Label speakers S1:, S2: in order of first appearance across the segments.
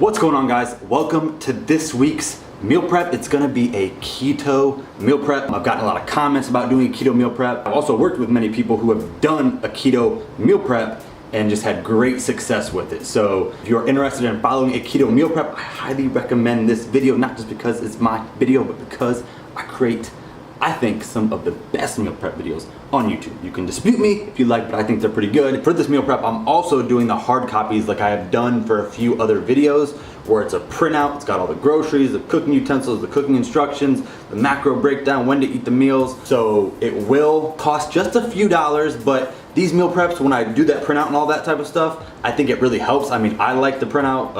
S1: What's going on, guys? Welcome to this week's meal prep. It's gonna be a keto meal prep. I've gotten a lot of comments about doing a keto meal prep. I've also worked with many people who have done a keto meal prep and just had great success with it. So if you're interested in following a keto meal prep, I highly recommend this video, not just because it's my video, but because I create, I think, some of the best meal prep videos on YouTube. You can dispute me if you like, but I think they're pretty good. For this meal prep, I'm also doing the hard copies like I have done for a few other videos, where it's a printout. It's got all the groceries, the cooking utensils, the cooking instructions, the macro breakdown, when to eat the meals. So it will cost just a few dollars, but these meal preps, when I do that printout and all that type of stuff, I think it really helps. I mean, I like the printout,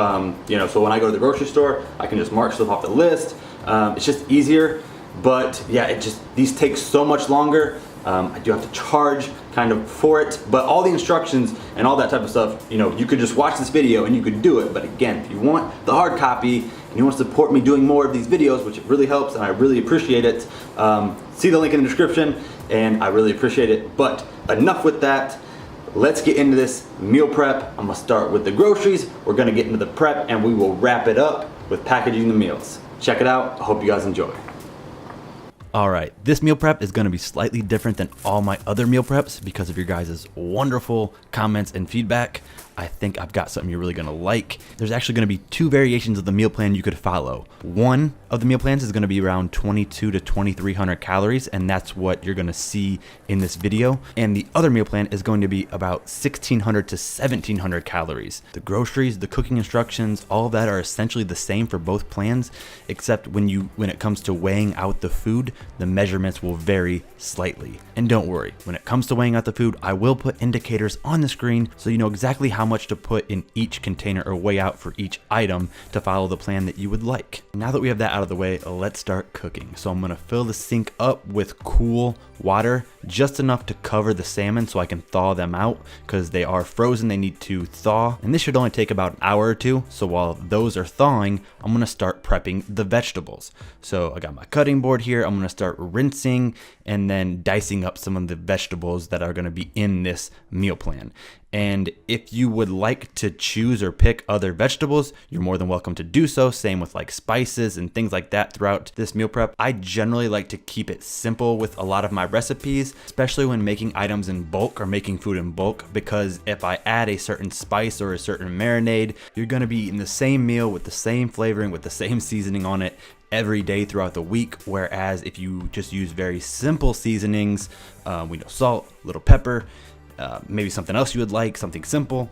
S1: so when I go to the grocery store, I can just mark stuff off the list. It's just easier. But yeah, these take so much longer. I do have to charge kind of for it, but all the instructions and all that type of stuff, you could just watch this video and you could do it. But again, if you want the hard copy and you want to support me doing more of these videos, which it really helps and I really appreciate it, see the link in the description and I really appreciate it. But enough with that. Let's get into this meal prep. I'm gonna start with the groceries. We're gonna get into the prep and we will wrap it up with packaging the meals. Check it out. I hope you guys enjoy. Alright, this meal prep is going to be slightly different than all my other meal preps because of your guys' wonderful comments and feedback. I think I've got something you're really going to like. There's actually going to be two variations of the meal plan you could follow. One of the meal plans is going to be around 22 to 2300 calories, and that's what you're going to see in this video. And the other meal plan is going to be about 1600 to 1700 calories. The groceries, the cooking instructions, all of that are essentially the same for both plans, except when it comes to weighing out the food, the measurements will vary slightly. And don't worry, when it comes to weighing out the food, I will put indicators on the screen so you know exactly how much to put in each container or weigh out for each item to follow the plan that you would like. Now that we have that out of the way, let's start cooking. So I'm gonna fill the sink up with cool water, just enough to cover the salmon so I can thaw them out because they are frozen, they need to thaw. And this should only take about an hour or two. So while those are thawing, I'm gonna start prepping the vegetables. So I got my cutting board here. I'm gonna start rinsing and then dicing up some of the vegetables that are gonna be in this meal plan. And if you would like to choose or pick other vegetables, you're more than welcome to do so. Same with like spices and things like that throughout this meal prep. I generally like to keep it simple with a lot of my recipes, especially when making items in bulk or making food in bulk, because if I add a certain spice or a certain marinade, you're gonna be eating the same meal with the same flavoring, with the same seasoning on it every day throughout the week. Whereas if you just use very simple seasonings, we know salt, little pepper, maybe something else you would like, something simple.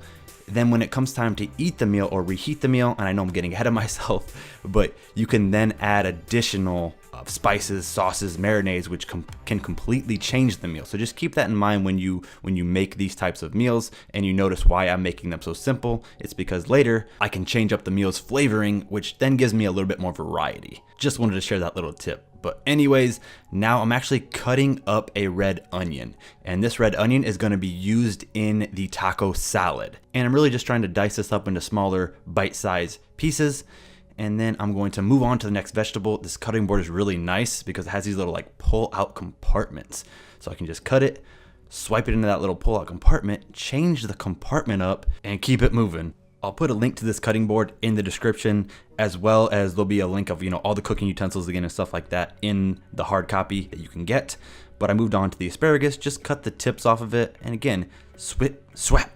S1: Then when it comes time to eat the meal or reheat the meal, and I know I'm getting ahead of myself, but you can then add additional spices, sauces, marinades, which can completely change the meal. So just keep that in mind when you make these types of meals and you notice why I'm making them so simple. It's because later I can change up the meal's flavoring, which then gives me a little bit more variety. Just wanted to share that little tip. But anyways, now I'm actually cutting up a red onion, and this red onion is going to be used in the taco salad. And I'm really just trying to dice this up into smaller bite-sized pieces. And then I'm going to move on to the next vegetable. This cutting board is really nice because it has these little like pull out compartments. So I can just cut it, swipe it into that little pull out compartment, change the compartment up and keep it moving. I'll put a link to this cutting board in the description, as well as there'll be a link of, all the cooking utensils again and stuff like that in the hard copy that you can get. But I moved on to the asparagus, just cut the tips off of it. And again, swap.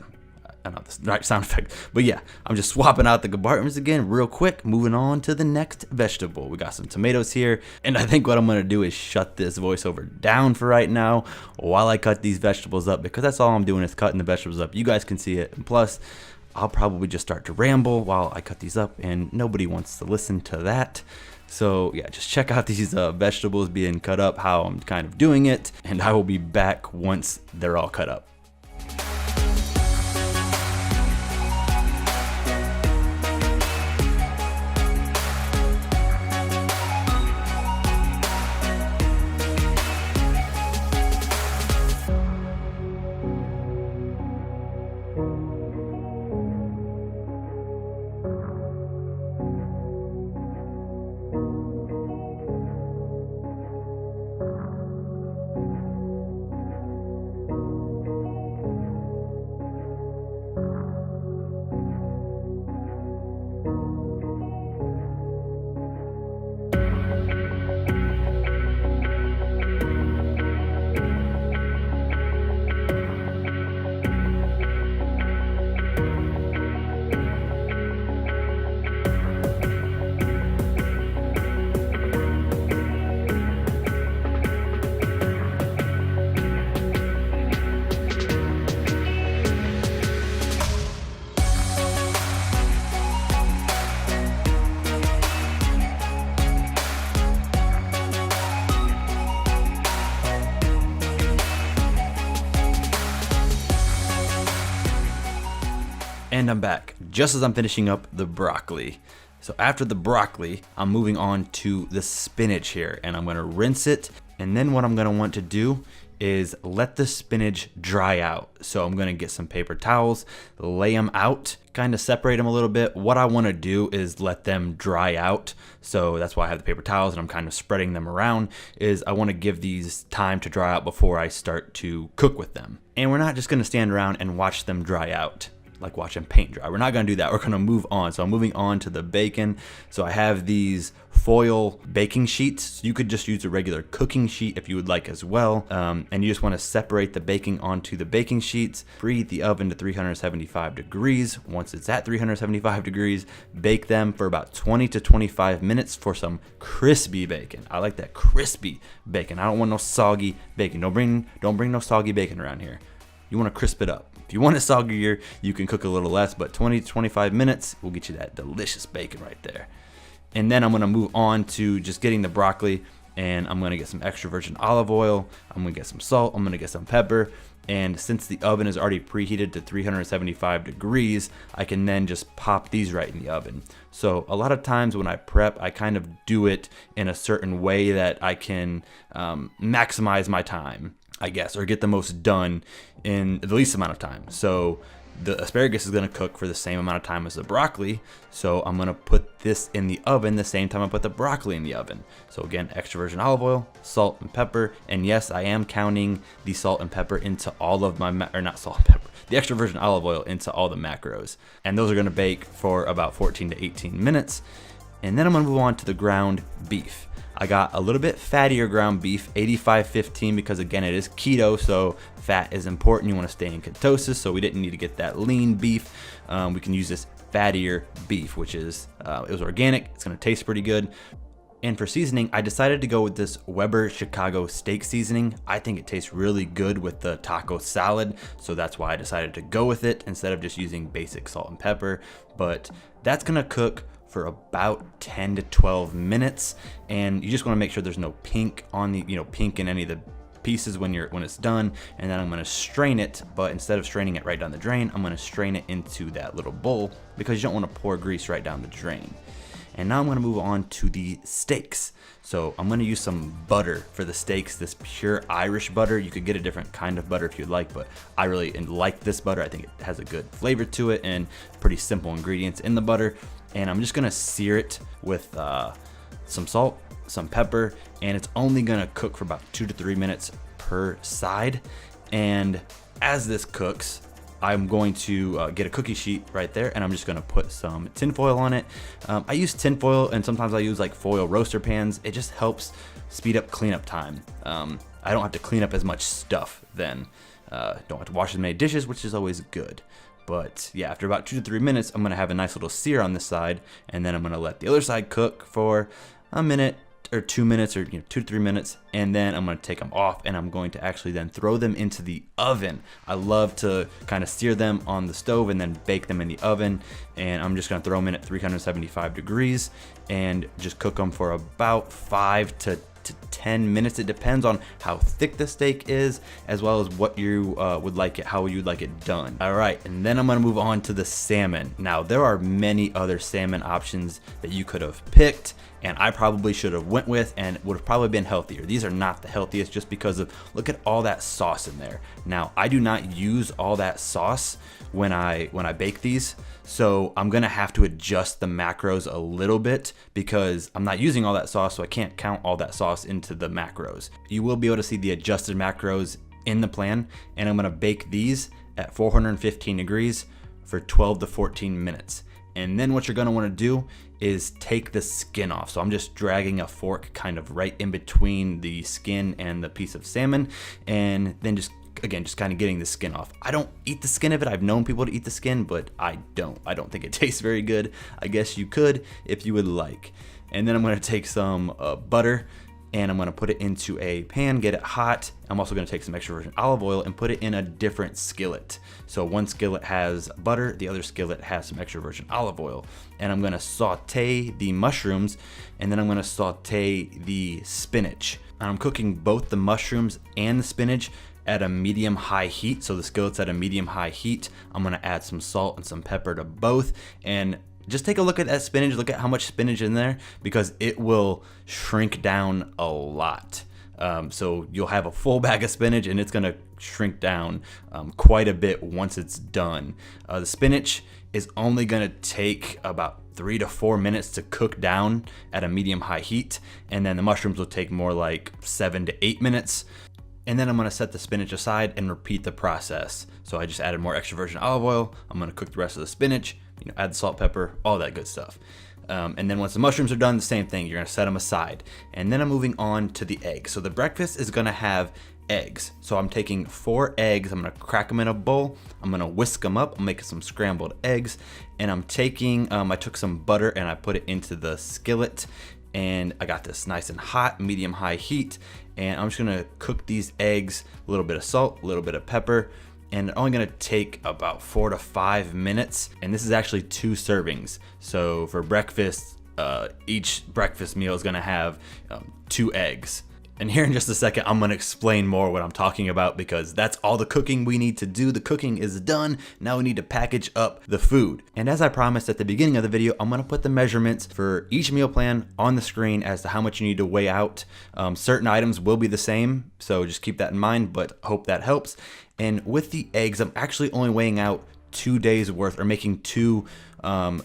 S1: I don't know the right sound effect, but yeah, I'm just swapping out the compartments again real quick, moving on to the next vegetable. We got some tomatoes here, and I think what I'm gonna do is shut this voiceover down for right now while I cut these vegetables up, because that's all I'm doing is cutting the vegetables up. You guys can see it, and plus, I'll probably just start to ramble while I cut these up, and nobody wants to listen to that. So yeah, just check out these vegetables being cut up, how I'm kind of doing it, and I will be back once they're all cut up. And I'm back, just as I'm finishing up the broccoli. So after the broccoli, I'm moving on to the spinach here, and I'm gonna rinse it. And then what I'm gonna want to do is let the spinach dry out. So I'm gonna get some paper towels, lay them out, kind of separate them a little bit. What I wanna do is let them dry out. So that's why I have the paper towels and I'm kind of spreading them around, is I wanna give these time to dry out before I start to cook with them. And we're not just gonna stand around and watch them dry out, like watching paint dry. We're not gonna do that. We're gonna move on. So I'm moving on to the bacon. So I have these foil baking sheets. You could just use a regular cooking sheet if you would like as well. And you just wanna separate the baking onto the baking sheets, preheat the oven to 375 degrees. Once it's at 375 degrees, bake them for about 20 to 25 minutes for some crispy bacon. I like that crispy bacon. I don't want no soggy bacon. Don't bring no soggy bacon around here. You wanna crisp it up. If you want it soggier, you can cook a little less, but 20 to 25 minutes will get you that delicious bacon right there. And then I'm gonna move on to just getting the broccoli, and I'm gonna get some extra virgin olive oil. I'm gonna get some salt, I'm gonna get some pepper. And since the oven is already preheated to 375 degrees, I can then just pop these right in the oven. So a lot of times when I prep, I kind of do it in a certain way that I can maximize my time, I guess, or get the most done in the least amount of time. So the asparagus is gonna cook for the same amount of time as the broccoli. So I'm gonna put this in the oven the same time I put the broccoli in the oven. So again, extra virgin olive oil, salt and pepper. And yes, I am counting the salt and pepper into all of my, or not salt and pepper, the extra virgin olive oil into all the macros. And those are gonna bake for about 14 to 18 minutes. And then I'm gonna move on to the ground beef. I got a little bit fattier ground beef, 85/15, because again, it is keto, so fat is important. You want to stay in ketosis, so we didn't need to get that lean beef. We can use this fattier beef, which is, it was organic. It's going to taste pretty good. And for seasoning, I decided to go with this Weber Chicago steak seasoning. I think it tastes really good with the taco salad, so that's why I decided to go with it instead of just using basic salt and pepper. But that's gonna cook for about 10 to 12 minutes, and you just want to make sure there's no pink on the, pink in any of the pieces when it's done. And then I'm going to strain it, but instead of straining it right down the drain, I'm going to strain it into that little bowl, because you don't want to pour grease right down the drain. And now I'm going to move on to the steaks. So I'm going to use some butter for the steaks, this pure Irish butter. You could get a different kind of butter if you'd like, but I really like this butter. I think it has a good flavor to it and pretty simple ingredients in the butter. And I'm just gonna sear it with some salt, some pepper, and it's only gonna cook for about 2 to 3 minutes per side. And as this cooks, I'm going to get a cookie sheet right there, and I'm just gonna put some tin foil on it. I use tin foil, and sometimes I use like foil roaster pans. It just helps speed up cleanup time. I don't have to clean up as much stuff then. Don't have to wash as many dishes, which is always good. But yeah, after about 2 to 3 minutes, I'm gonna have a nice little sear on this side, and then I'm gonna let the other side cook for a minute or 2 minutes, or 2 to 3 minutes, and then I'm gonna take them off, and I'm going to actually then throw them into the oven. I love to kind of sear them on the stove and then bake them in the oven, and I'm just gonna throw them in at 375 degrees and just cook them for about 5 to 10 minutes. It depends on how thick the steak is, as well as what you would like it, how you'd like it done. All right, and then I'm gonna move on to the salmon. Now, there are many other salmon options that you could have picked, and I probably should have went with, and would have probably been healthier. These are not the healthiest just because of, look at all that sauce in there. Now, I do not use all that sauce when I bake these, so I'm gonna have to adjust the macros a little bit because I'm not using all that sauce, so I can't count all that sauce into the macros. You will be able to see the adjusted macros in the plan, and I'm gonna bake these at 415 degrees for 12 to 14 minutes. And then what you're gonna wanna do is take the skin off. So I'm just dragging a fork kind of right in between the skin and the piece of salmon, and then just again, just kind of getting the skin off. I don't eat the skin of it. I've known people to eat the skin, but I don't think it tastes very good. I guess you could if you would like. And then I'm gonna take some butter, and I'm gonna put it into a pan, get it hot. I'm also gonna take some extra virgin olive oil and put it in a different skillet. So one skillet has butter, the other skillet has some extra virgin olive oil. And I'm gonna saute the mushrooms, and then I'm gonna saute the spinach. And I'm cooking both the mushrooms and the spinach at a medium-high heat. So the skillet's at a medium-high heat. I'm gonna add some salt and some pepper to both, and just take a look at that spinach, look at how much spinach in there, because it will shrink down a lot. So you'll have a full bag of spinach and it's gonna shrink down quite a bit once it's done. The spinach is only gonna take about 3 to 4 minutes to cook down at a medium-high heat, and then the mushrooms will take more like 7 to 8 minutes. And then I'm gonna set the spinach aside and repeat the process. So I just added more extra virgin olive oil. I'm gonna cook the rest of the spinach, add the salt, pepper, all that good stuff. And then once the mushrooms are done, the same thing, you're gonna set them aside. And then I'm moving on to the eggs. So the breakfast is gonna have eggs. So I'm taking 4 eggs, I'm gonna crack them in a bowl, I'm gonna whisk them up, I'm making some scrambled eggs, and I'm taking, I took some butter and I put it into the skillet, and I got this nice and hot, medium-high heat, and I'm just gonna cook these eggs, a little bit of salt, a little bit of pepper, and it's only gonna take about 4 to 5 minutes. And this is actually 2 servings. So for breakfast, each breakfast meal is gonna have 2 eggs. And here in just a second, I'm gonna explain more what I'm talking about, because that's all the cooking we need to do. The cooking is done. Now we need to package up the food. And as I promised at the beginning of the video, I'm gonna put the measurements for each meal plan on the screen as to how much you need to weigh out. Certain items will be the same, so just keep that in mind, but hope that helps. And with the eggs, I'm actually only weighing out 2 days worth, or making 2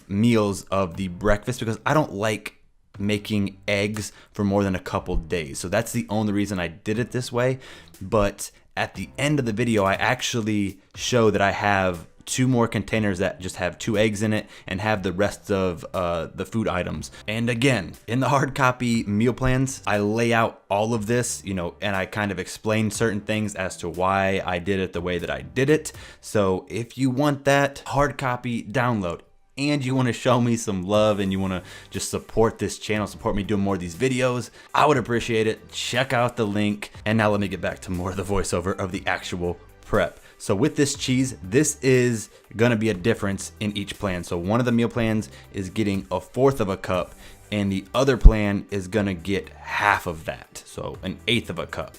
S1: meals of the breakfast, because I don't like making eggs for more than a couple days. So that's the only reason I did it this way. But at the end of the video, I actually show that I have 2 more containers that just have 2 eggs in it and have the rest of the food items. And again, in the hard copy meal plans, I lay out all of this, and I kind of explain certain things as to why I did it the way that I did it. So if you want that hard copy download, and you want to show me some love, and you want to just support this channel, support me doing more of these videos, I would appreciate it. Check out the link. And now let me get back to more of the voiceover of the actual prep. So with this cheese, this is gonna be a difference in each plan. So one of the meal plans is getting 1/4 of a cup, and the other plan is gonna get half of that. So 1/8 of a cup.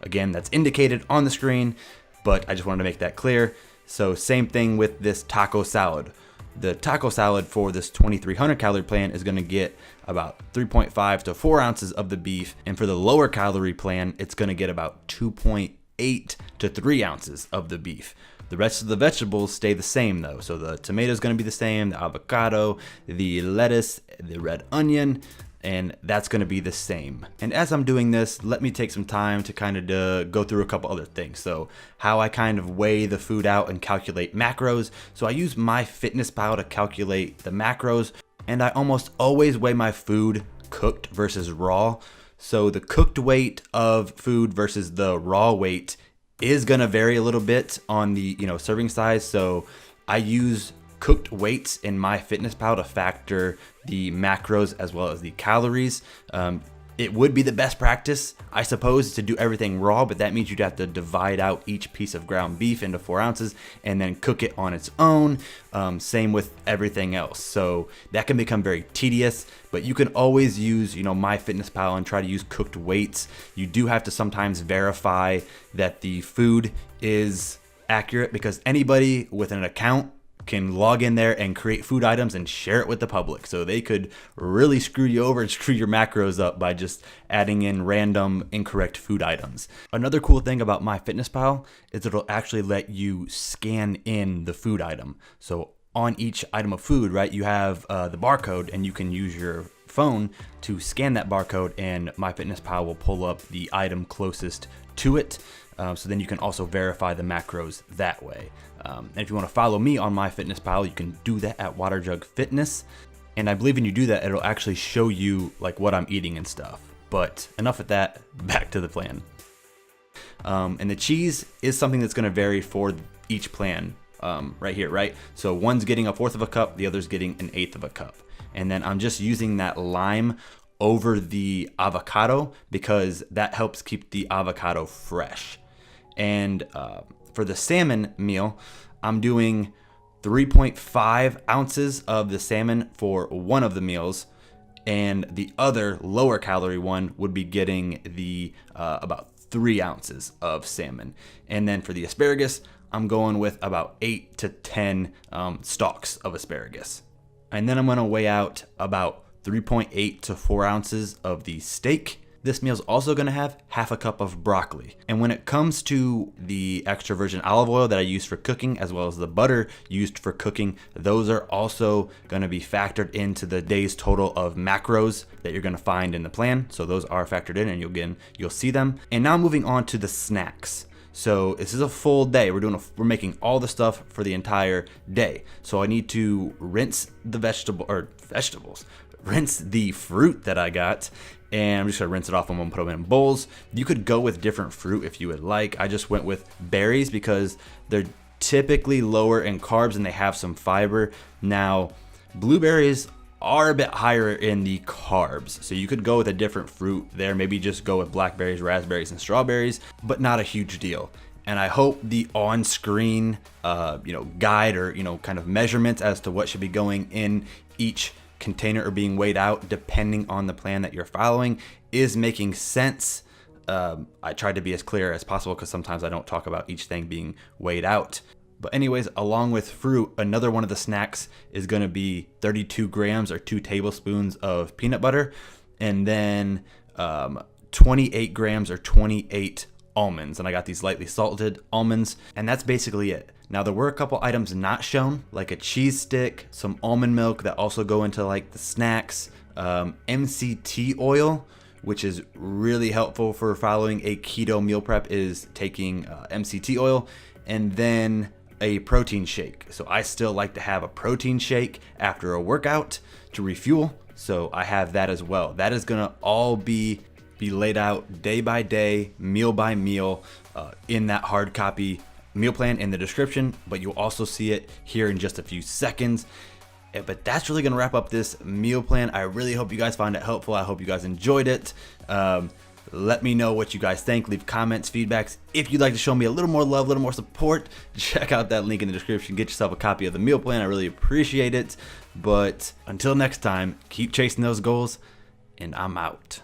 S1: Again, that's indicated on the screen, but I just wanted to make that clear. So same thing with this taco salad. The taco salad for this 2,300 calorie plan is gonna get about 3.5 to 4 ounces of the beef. And for the lower calorie plan, it's gonna get about 2.8 to 3 ounces of the beef. The rest of the vegetables stay the same though. So the tomato is gonna be the same, the avocado, the lettuce, the red onion, and that's gonna be the same. And as I'm doing this, let me take some time to kind of go through a couple other things. So how I kind of weigh the food out and calculate macros. So I use MyFitnessPal to calculate the macros, and I almost always weigh my food cooked versus raw. So the cooked weight of food versus the raw weight is gonna vary a little bit on the serving size. So I use cooked weights in MyFitnessPal to factor the macros as well as the calories. It would be the best practice, I suppose, to do everything raw, but that means you'd have to divide out each piece of ground beef into 4 ounces and then cook it on its own. Same with everything else. So that can become very tedious, but you can always use, MyFitnessPal and try to use cooked weights. You do have to sometimes verify that the food is accurate, because anybody with an account can log in there and create food items and share it with the public. So they could really screw you over and screw your macros up by just adding in random incorrect food items. Another cool thing about MyFitnessPal is it'll actually let you scan in the food item. So on each item of food, right, you have the barcode, and you can use your phone to scan that barcode, and MyFitnessPal will pull up the item closest to it. So then you can also verify the macros that way. And if you want to follow me on MyFitnessPal, you can do that at Waterjug Fitness. And I believe when you do that, it'll actually show you like what I'm eating and stuff. But enough of that, back to the plan. And the cheese is something that's gonna vary for each plan right here, right? So one's getting 1/4 of a cup, the other's getting 1/8 of a cup. And then I'm just using that lime over the avocado because that helps keep the avocado fresh. And for the salmon meal, I'm doing 3.5 ounces of the salmon for one of the meals, and the other lower calorie one would be getting the about 3 ounces of salmon. And then for the asparagus, I'm going with about 8 to 10 stalks of asparagus. And then I'm gonna weigh out about 3.8 to 4 ounces of the steak. This meal is also gonna have 1/2 cup of broccoli. And when it comes to the extra virgin olive oil that I use for cooking, as well as the butter used for cooking, those are also gonna be factored into the day's total of macros that you're gonna find in the plan. So those are factored in, and you'll see them. And now moving on to the snacks. So this is a full day. We're making all the stuff for the entire day. So I need to rinse the rinse the fruit that I got, and I'm just gonna rinse it off. I'm gonna put them in bowls. You could go with different fruit if you would like. I just went with berries because they're typically lower in carbs and they have some fiber. Now, blueberries are a bit higher in the carbs, so you could go with a different fruit there. Maybe just go with blackberries, raspberries, and strawberries, but not a huge deal. And I hope the on-screen, guide or kind of measurements as to what should be going in each container or being weighed out, depending on the plan that you're following, is making sense. I tried to be as clear as possible because sometimes I don't talk about each thing being weighed out. But anyways, along with fruit, another one of the snacks is going to be 32 grams or 2 tablespoons of peanut butter, and then 28 grams or 28 almonds. And I got these lightly salted almonds, and that's basically it. Now there were a couple items not shown, like a cheese stick, some almond milk that also go into like the snacks, MCT oil, which is really helpful for following a keto meal prep, is taking MCT oil, and then a protein shake. So I still like to have a protein shake after a workout to refuel. So I have that as well. That is gonna all be laid out day by day, meal by meal, in that hard copy meal plan in the description, but you'll also see it here in just a few seconds. But that's really gonna wrap up this meal plan. I really hope you guys found it helpful. I hope you guys enjoyed it. Let me know what you guys think. Leave comments, feedbacks. If you'd like to show me a little more love, a little more support, check out that link in the description. Get yourself a copy of the meal plan. I really appreciate it. But until next time, keep chasing those goals, and I'm out.